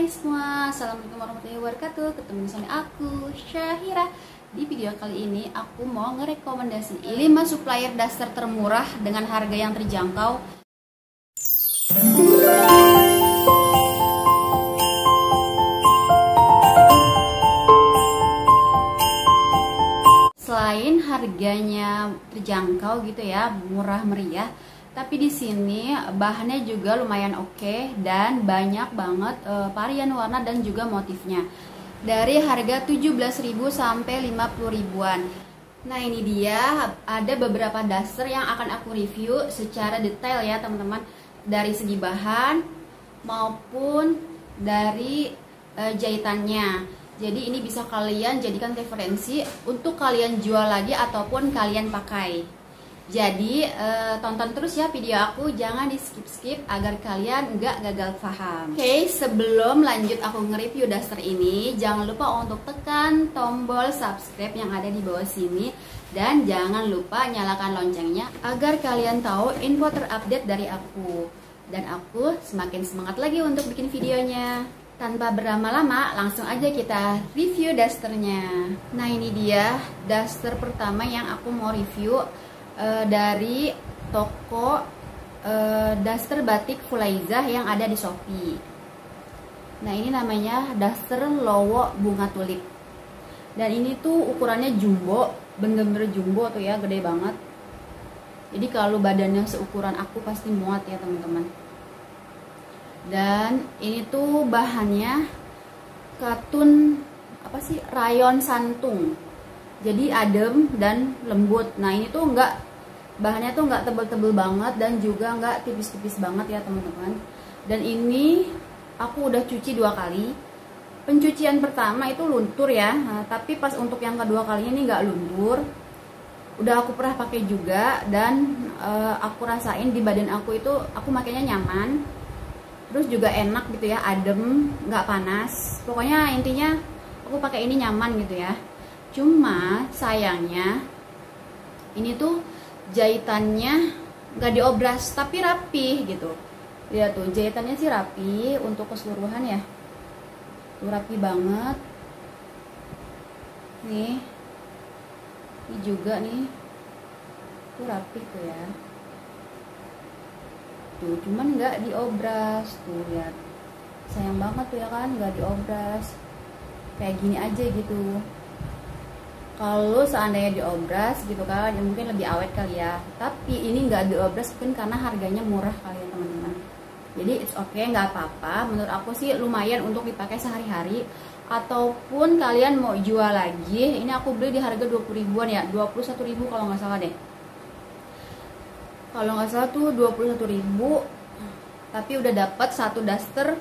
Hai semua, Assalamualaikum warahmatullahi wabarakatuh. Ketemu sama aku, Syahira. Di video kali ini aku mau ngerekomendasiin 5 supplier daster termurah dengan harga yang terjangkau. Selain harganya terjangkau gitu ya, murah meriah, tapi di sini bahannya juga lumayan oke dan banyak banget varian warna dan juga motifnya. Dari harga 17.000 sampai 50 ribuan. Nah, ini dia ada beberapa daster yang akan aku review secara detail ya, teman-teman. Dari segi bahan maupun dari jahitannya. Jadi ini bisa kalian jadikan referensi untuk kalian jual lagi ataupun kalian pakai. Jadi tonton terus ya video aku, jangan di skip-skip agar kalian nggak gagal paham. Oke, sebelum lanjut aku nge-review daster ini, jangan lupa untuk tekan tombol subscribe yang ada di bawah sini. Dan jangan lupa nyalakan loncengnya agar kalian tahu info terupdate dari aku. Dan aku semakin semangat lagi untuk bikin videonya. Tanpa berlama-lama, langsung aja kita review dasternya. Nah, ini dia daster pertama yang aku mau review. Dari toko daster batik Fulaiza yang ada di Shopee. Nah, ini namanya daster Lowo bunga tulip. Dan ini tuh ukurannya jumbo, bener-bener jumbo tuh ya, gede banget. Jadi kalau badannya seukuran aku pasti muat ya teman-teman. Dan ini tuh bahannya katun rayon santung. Jadi adem dan lembut. Nah, ini tuh bahannya tuh nggak tebel-tebel banget dan juga nggak tipis-tipis banget ya teman-teman. Dan ini aku udah cuci 2 kali. Pencucian pertama itu luntur ya, nah, tapi pas untuk yang kedua kalinya ini nggak luntur. Udah aku pernah pakai juga dan aku rasain di badan aku itu aku makainya nyaman. Terus juga enak gitu ya, adem, nggak panas. Pokoknya intinya aku pakai ini nyaman gitu ya. Cuma sayangnya ini tuh jahitannya nggak diobras tapi rapi gitu. Lihat tuh, jahitannya sih rapi untuk keseluruhan ya. Tuh rapi banget. Nih. Ini juga nih. Tuh rapi tuh ya. Tuh, cuman nggak diobras. Tuh lihat. Sayang banget tuh ya kan, nggak diobras. Kayak gini aja gitu. Kalau seandainya diobras gitu kan, ya mungkin lebih awet kali ya. Tapi ini nggak diobras mungkin karena harganya murah kali ya teman-teman. Jadi it's okay, nggak apa-apa. Menurut aku sih lumayan untuk dipakai sehari-hari. Ataupun kalian mau jual lagi, ini aku beli di harga 20 ribuan ya, 21 ribu kalau nggak salah deh. Kalau nggak salah tuh 21 ribu. Tapi udah dapat satu daster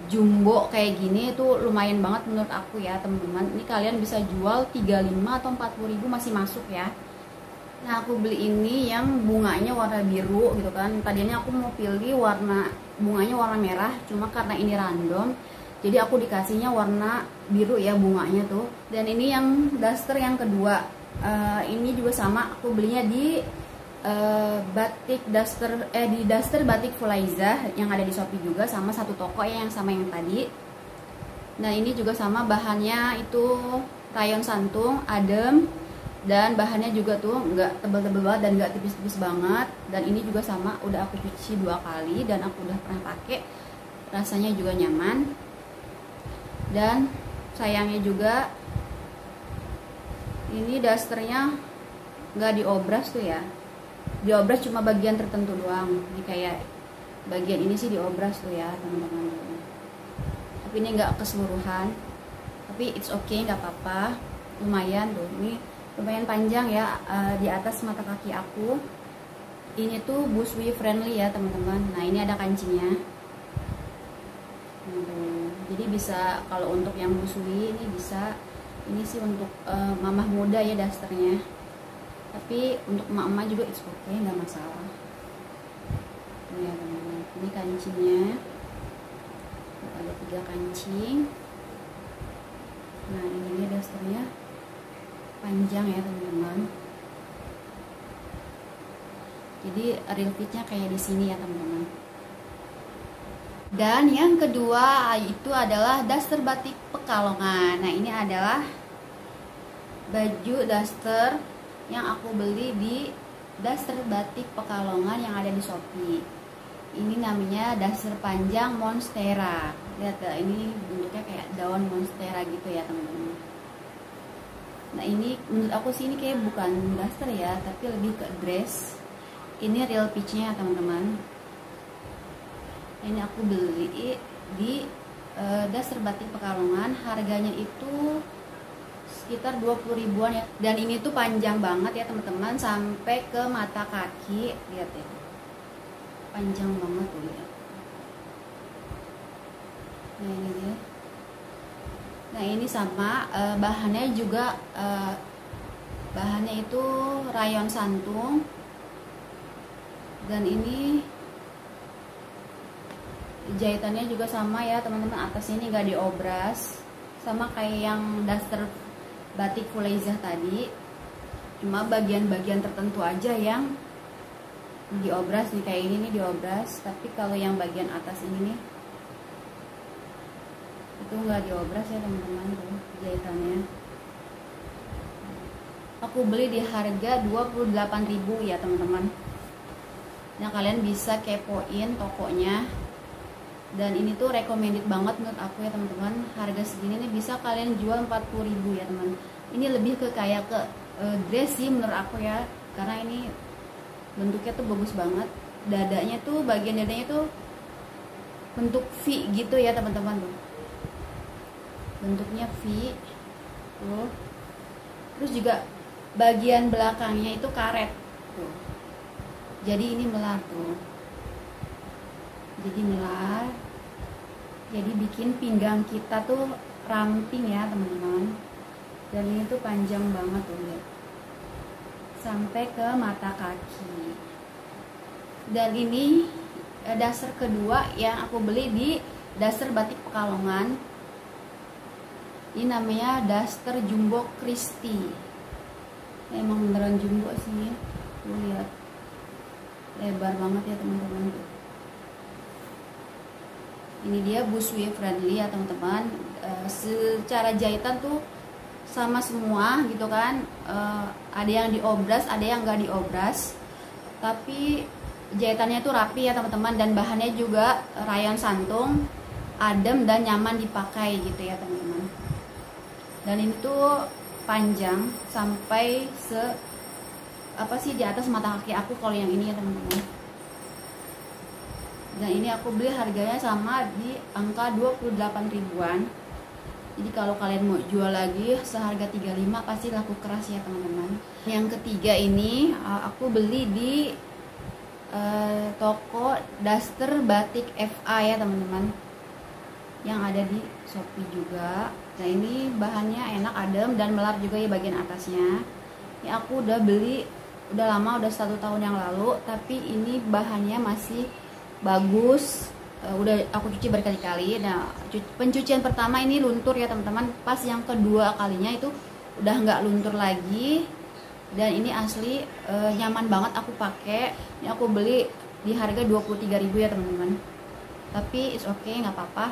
jumbo kayak gini, itu lumayan banget menurut aku ya teman-teman. Ini kalian bisa jual 35 atau 40 ribu masih masuk ya. Nah, aku beli ini yang bunganya warna biru gitu kan. Tadinya aku mau pilih bunganya warna merah, cuma karena ini random jadi aku dikasihnya warna biru ya bunganya tuh. Dan ini yang daster yang kedua, ini juga sama, aku belinya di di daster batik Fulaiza yang ada di Shopee juga, sama satu toko ya, yang sama yang tadi. Nah, ini juga sama, bahannya itu rayon santung, adem, dan bahannya juga tuh nggak tebel-tebel banget dan nggak tipis-tipis banget. Dan ini juga sama, udah aku cuci 2 kali dan aku udah pernah pakai, rasanya juga nyaman. Dan sayangnya juga ini dasternya nggak diobras tuh ya. Diobras cuma bagian tertentu doang. Ini kayak bagian ini sih diobras tuh ya teman-teman. Tapi ini nggak keseluruhan. Tapi it's okay, nggak apa-apa. Lumayan tuh. Ini lumayan panjang ya, di atas mata kaki aku. Ini tuh busui friendly ya teman-teman. Nah, ini ada kancingnya. Jadi bisa, kalau untuk yang busui ini bisa. Ini sih untuk mamah muda ya dasternya. Tapi untuk emak-emak juga it's okay, nggak masalah. Ini ya teman-teman, ini kancingnya. Ada 3 kancing. Nah, ini dasternya panjang ya teman-teman. Jadi real fitnya kayak di sini ya teman-teman. Dan yang kedua itu adalah daster batik Pekalongan. Nah, ini adalah baju daster yang aku beli di daster batik Pekalongan yang ada di Shopee. Ini namanya daster panjang monstera. Lihat ya, ini bentuknya kayak daun monstera gitu ya teman-teman. Nah, ini menurut aku sih ini kayak bukan daster ya, tapi lebih ke dress. Ini real peach-nya teman-teman. Ini aku beli di daster batik Pekalongan. Harganya itu sekitar 20 ribuan ya. Dan ini tuh panjang banget ya teman-teman, sampai ke mata kaki. Lihat ya, panjang banget tuh ya. Nah, ini dia. Nah, ini sama bahannya juga bahannya itu rayon santung. Dan ini jahitannya juga sama ya teman-teman, atasnya ini nggak diobras, sama kayak yang daster batik Fuleizah tadi, cuma bagian-bagian tertentu aja yang diobras nih, kayak ini nih diobras, tapi kalau yang bagian atas ini nih itu nggak diobras ya teman-teman, tuh jahitannya. Aku beli di harga 28.000 ya teman-teman. Nah, kalian bisa kepoin tokonya. Dan ini tuh recommended banget menurut aku ya teman-teman. Harga segini nih bisa kalian jual 40.000 ya teman. Ini lebih ke kayak ke dress sih menurut aku ya, karena ini bentuknya tuh bagus banget. Dadanya tuh, bagian dadanya tuh bentuk V gitu ya teman-teman tuh. Bentuknya V tuh. Terus juga bagian belakangnya itu karet tuh. Jadi ini melar tuh. Jadi melar. Jadi bikin pinggang kita tuh ramping ya teman-teman. Dan ini tuh panjang banget tuh lihat, sampai ke mata kaki. Dan ini daster kedua yang aku beli di daster batik Pekalongan. Ini namanya daster jumbo Christie. Emang beneran jumbo sih, tuh lihat, lebar banget ya teman-teman tuh. Ini dia busui friendly ya teman-teman. Secara jahitan tuh sama semua gitu kan. Ada yang diobras, ada yang nggak diobras, tapi jahitannya tuh rapi ya teman-teman. Dan bahannya juga rayon santung, adem dan nyaman dipakai gitu ya teman-teman. Dan ini tuh panjang sampai di atas mata kaki aku kalau yang ini ya teman-teman. Dan ini aku beli harganya sama di angka 28 ribuan. Jadi kalau kalian mau jual lagi seharga 35 pasti laku keras ya teman-teman. Yang ketiga ini aku beli di toko daster batik FA ya teman-teman, yang ada di Shopee juga. Nah, ini bahannya enak, adem dan melar juga ya bagian atasnya. Ini aku udah beli udah lama, udah 1 tahun yang lalu, tapi ini bahannya masih bagus. Udah aku cuci berkali-kali. Nah, pencucian pertama ini luntur ya teman-teman. Pas yang kedua kalinya itu udah nggak luntur lagi. Dan ini asli nyaman banget aku pakai. Ini aku beli di harga 23.000 ya teman-teman. Tapi it's okay, nggak apa-apa.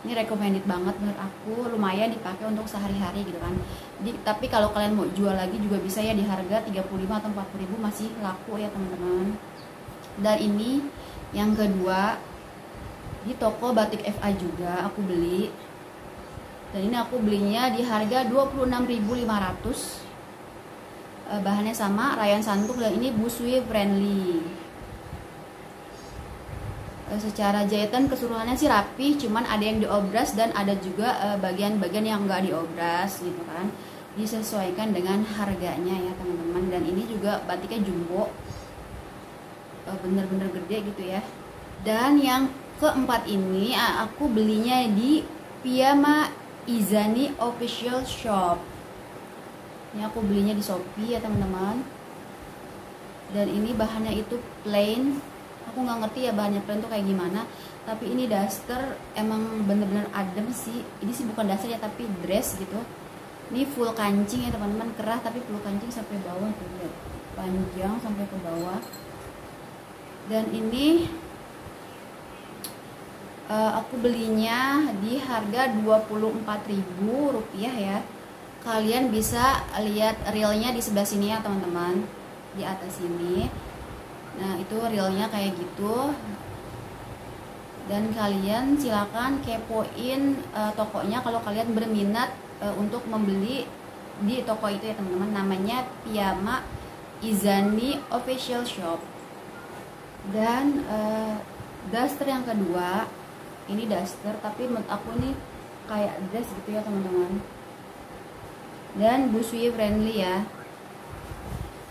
Ini recommended banget menurut aku, lumayan dipakai untuk sehari-hari gitu kan. Jadi, tapi kalau kalian mau jual lagi juga bisa ya di harga 35 atau 40.000 masih laku ya teman-teman. Dan ini yang kedua di toko batik FA juga aku beli. Dan ini aku belinya di harga 26.500. Bahannya sama, rayon santung, dan ini busui friendly. Secara jahitan keseluruhannya sih rapi, cuman ada yang diobras dan ada juga bagian-bagian yang enggak diobras gitu kan. Disesuaikan dengan harganya ya teman-teman. Dan ini juga batiknya jumbo, bener-bener gede gitu ya. Dan yang keempat ini aku belinya di Piyama Izani Official Shop. Ini aku belinya di Shopee ya teman-teman. Dan ini bahannya itu plain. Aku nggak ngerti ya bahannya plain tuh kayak gimana. Tapi ini daster emang bener-bener adem sih. Ini sih bukan daster ya, tapi dress gitu. Ini full kancing ya teman-teman, kerah tapi full kancing sampai bawah tuh lihat. Panjang sampai ke bawah. Dan ini Aku belinya di harga Rp24.000 ya. Kalian bisa lihat realnya di sebelah sini ya teman-teman, di atas sini. Nah itu realnya kayak gitu. Dan kalian silakan kepoin tokonya kalau kalian berminat untuk membeli di toko itu ya teman-teman. Namanya Piyama Izani Official Shop. Dan daster yang kedua, ini daster tapi menurut aku nih kayak dress gitu ya teman-teman. Dan busui friendly ya.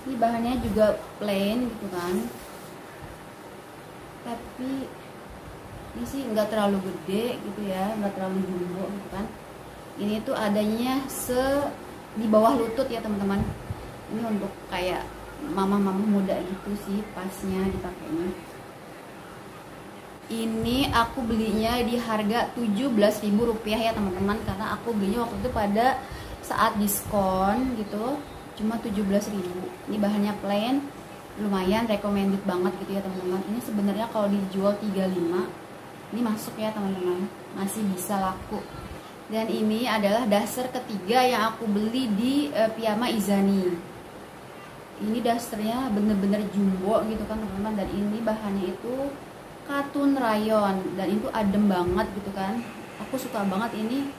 Ini bahannya juga plain gitu kan, tapi ini sih nggak terlalu gede gitu ya, nggak terlalu jumbo gitu kan. Ini tuh adanya di bawah lutut ya teman-teman. Ini untuk kayak mama-mama muda gitu sih pasnya dipakainya. Ini aku belinya di harga Rp17.000 ya teman-teman, karena aku belinya waktu itu pada saat diskon gitu, cuma 17.000. Ini bahannya plain, lumayan recommended banget gitu ya teman-teman. Ini sebenarnya kalau dijual 35, ini masuk ya teman-teman, masih bisa laku. Dan ini adalah daster ketiga yang aku beli di Piyama Izani. Ini dasternya bener-bener jumbo gitu kan teman-teman, dan ini bahannya itu katun rayon, dan itu adem banget gitu kan. Aku suka banget, ini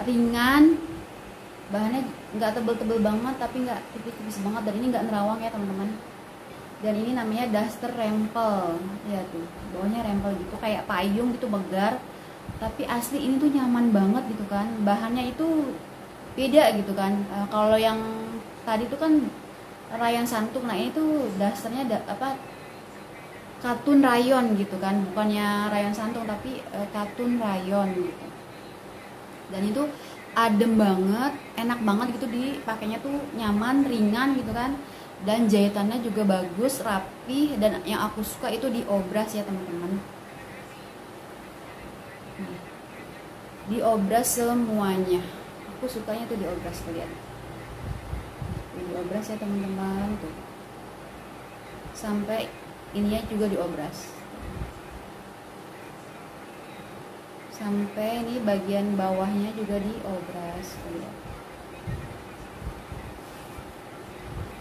ringan, bahannya nggak tebel-tebel banget tapi nggak tipis-tipis banget, dan ini nggak nerawang ya teman-teman. Dan ini namanya daster rempel ya, tuh bawahnya rempel gitu kayak payung gitu, begar, tapi asli ini tuh nyaman banget gitu kan. Bahannya itu beda gitu kan. Kalau yang tadi tuh kan rayon santung, nah ini tuh dasternya katun rayon gitu kan, bukannya rayon santung tapi katun rayon gitu. Dan itu adem banget, enak banget gitu dipakainya, tuh nyaman, ringan gitu kan. Dan jahitannya juga bagus, rapi, dan yang aku suka itu diobras ya teman-teman. Diobras semuanya, aku sukanya tuh diobras, kalian diobras ya teman-teman, tuh sampai ininya juga diobras, sampai ini bagian bawahnya juga diobras, lihat.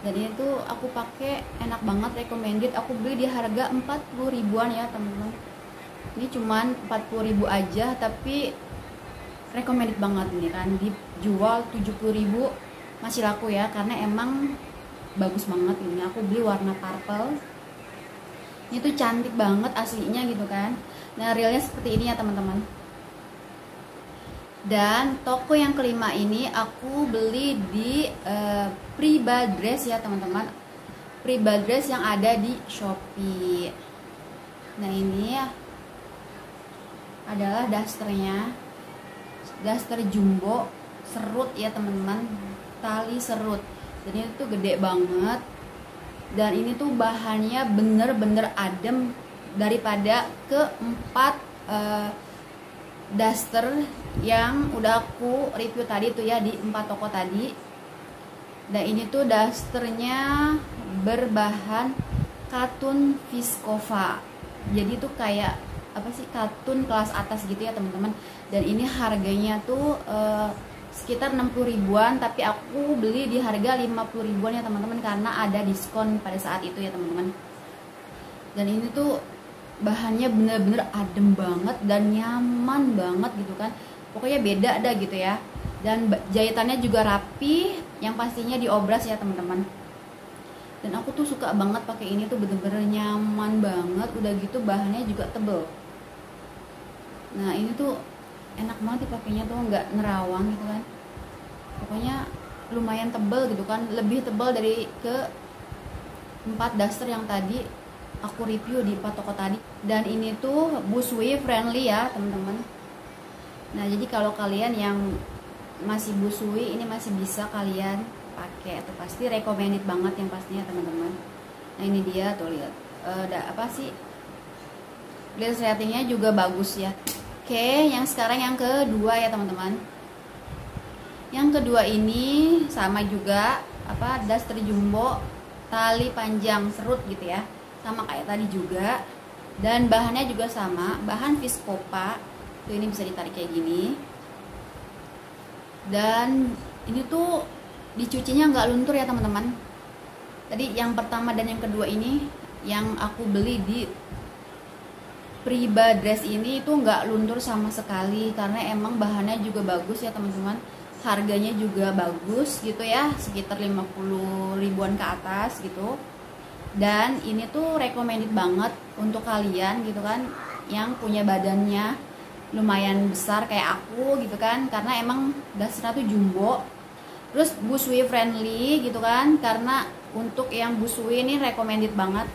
Dan ini tuh aku pakai enak banget, recommended. Aku beli di harga 40 ribuan ya teman-teman. Ini cuman 40.000 aja, tapi recommended banget ini kan. Dijual 70.000 masih laku ya, karena emang bagus banget ini. Aku beli warna purple. Ini tuh cantik banget aslinya gitu kan. Nah realnya seperti ini ya teman-teman. Dan toko yang kelima ini aku beli di Pribadress ya teman-teman. Pribadress yang ada di Shopee. Nah ini ya adalah dasternya, daster jumbo serut ya teman-teman, tali serut. Jadi itu gede banget, dan ini tuh bahannya bener-bener adem daripada keempat daster yang udah aku review tadi tuh ya, di 4 toko tadi. Dan ini tuh dasternya berbahan katun viskova, jadi tuh kayak apa sih, katun kelas atas gitu ya teman-teman. Dan ini harganya tuh sekitar 60 ribuan, tapi aku beli di harga 50 ribuan ya teman-teman, karena ada diskon pada saat itu ya teman-teman. Dan ini tuh bahannya bener-bener adem banget dan nyaman banget gitu kan, pokoknya beda dah gitu ya. Dan jahitannya juga rapi, yang pastinya diobras ya teman-teman. Dan aku tuh suka banget pakai ini, tuh bener-bener nyaman banget, udah gitu bahannya juga tebel. Nah ini tuh enak banget dipakainya, tuh nggak nerawang gitu kan, pokoknya lumayan tebel gitu kan, lebih tebal dari ke 4 daster yang tadi aku review di 4 toko tadi. Dan ini tuh busui friendly ya teman-teman. Nah jadi kalau kalian yang masih busui, ini masih bisa kalian pakai, itu pasti recommended banget yang pastinya teman-teman. Nah ini dia tuh, lihat apa sih, glass ratingnya juga bagus ya. Oke, yang sekarang yang kedua ya teman-teman. Yang kedua ini sama juga, apa, daster jumbo tali panjang serut gitu ya, sama kayak tadi juga. Dan bahannya juga sama, bahan Viscopa. Tuh, ini bisa ditarik kayak gini. Dan ini tuh dicucinya nggak luntur ya teman-teman. Tadi yang pertama dan yang kedua ini yang aku beli di Priba Dress ini itu nggak luntur sama sekali, karena emang bahannya juga bagus ya teman-teman. Harganya juga bagus gitu ya, sekitar 50 ribuan ke atas gitu. Dan ini tuh recommended banget untuk kalian gitu kan, yang punya badannya lumayan besar kayak aku gitu kan, karena emang dasarnya tuh jumbo. Terus busui friendly gitu kan, karena untuk yang busui ini recommended banget.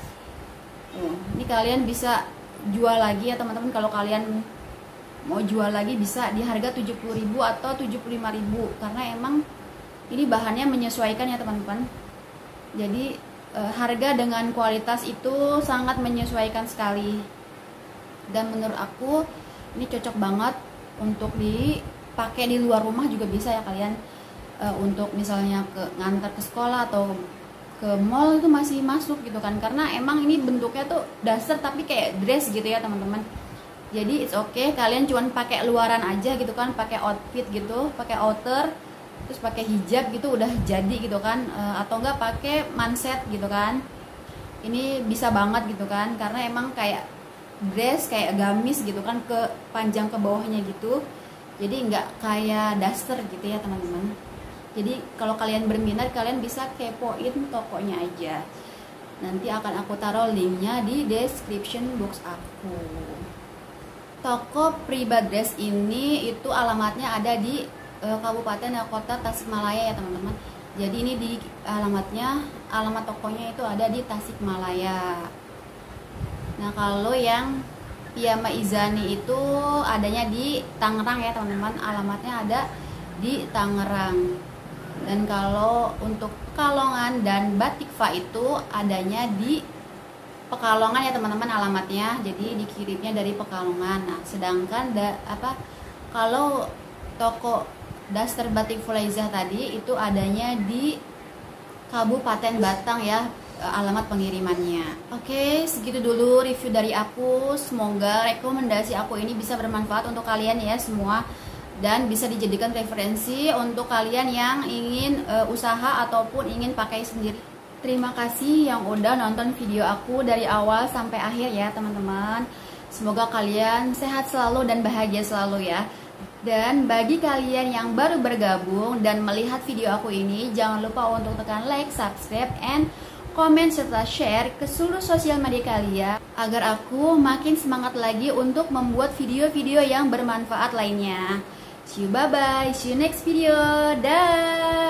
Ini kalian bisa jual lagi ya teman-teman, kalau kalian mau jual lagi bisa di harga 70.000 atau 75.000, karena emang ini bahannya menyesuaikan ya teman-teman. Jadi harga dengan kualitas itu sangat menyesuaikan sekali, dan menurut aku ini cocok banget untuk dipakai di luar rumah juga bisa ya kalian. Untuk misalnya ngantar ke sekolah atau ke mall itu masih masuk gitu kan, karena emang ini bentuknya tuh dasar tapi kayak dress gitu ya teman-teman. Jadi it's okay, kalian cuman pakai luaran aja gitu kan, pakai outfit gitu, pakai outer, terus pakai hijab gitu udah jadi gitu kan, atau enggak pakai manset gitu kan. Ini bisa banget gitu kan, karena emang kayak dress, kayak gamis gitu kan, ke panjang ke bawahnya gitu. Jadi nggak kayak daster gitu ya teman-teman. Jadi kalau kalian berminat, kalian bisa kepoin tokonya aja. Nanti akan aku taruh linknya di description box aku. Toko Priba Dress ini itu alamatnya ada di Kabupaten dan Kota Tasikmalaya ya teman-teman. Jadi ini di alamat tokonya itu ada di Tasikmalaya. Nah kalau yang Piyama Izani itu adanya di Tangerang ya teman-teman, alamatnya ada di Tangerang. Dan kalau untuk Pekalongan dan Batikva itu adanya di Pekalongan ya teman-teman alamatnya. Jadi dikirimnya dari Pekalongan. Nah sedangkan kalau toko Daster Batik Fulaiza tadi itu adanya di Kabupaten Batang ya, alamat pengirimannya. Oke, segitu dulu review dari aku. Semoga rekomendasi aku ini bisa bermanfaat untuk kalian ya semua, dan bisa dijadikan referensi untuk kalian yang ingin usaha ataupun ingin pakai sendiri. Terima kasih yang udah nonton video aku dari awal sampai akhir ya teman-teman. Semoga kalian sehat selalu dan bahagia selalu ya. Dan bagi kalian yang baru bergabung dan melihat video aku ini, jangan lupa untuk tekan like, subscribe, and komen serta share ke seluruh sosial media kalian, agar aku makin semangat lagi untuk membuat video-video yang bermanfaat lainnya. See you, bye bye, see you next video, dah.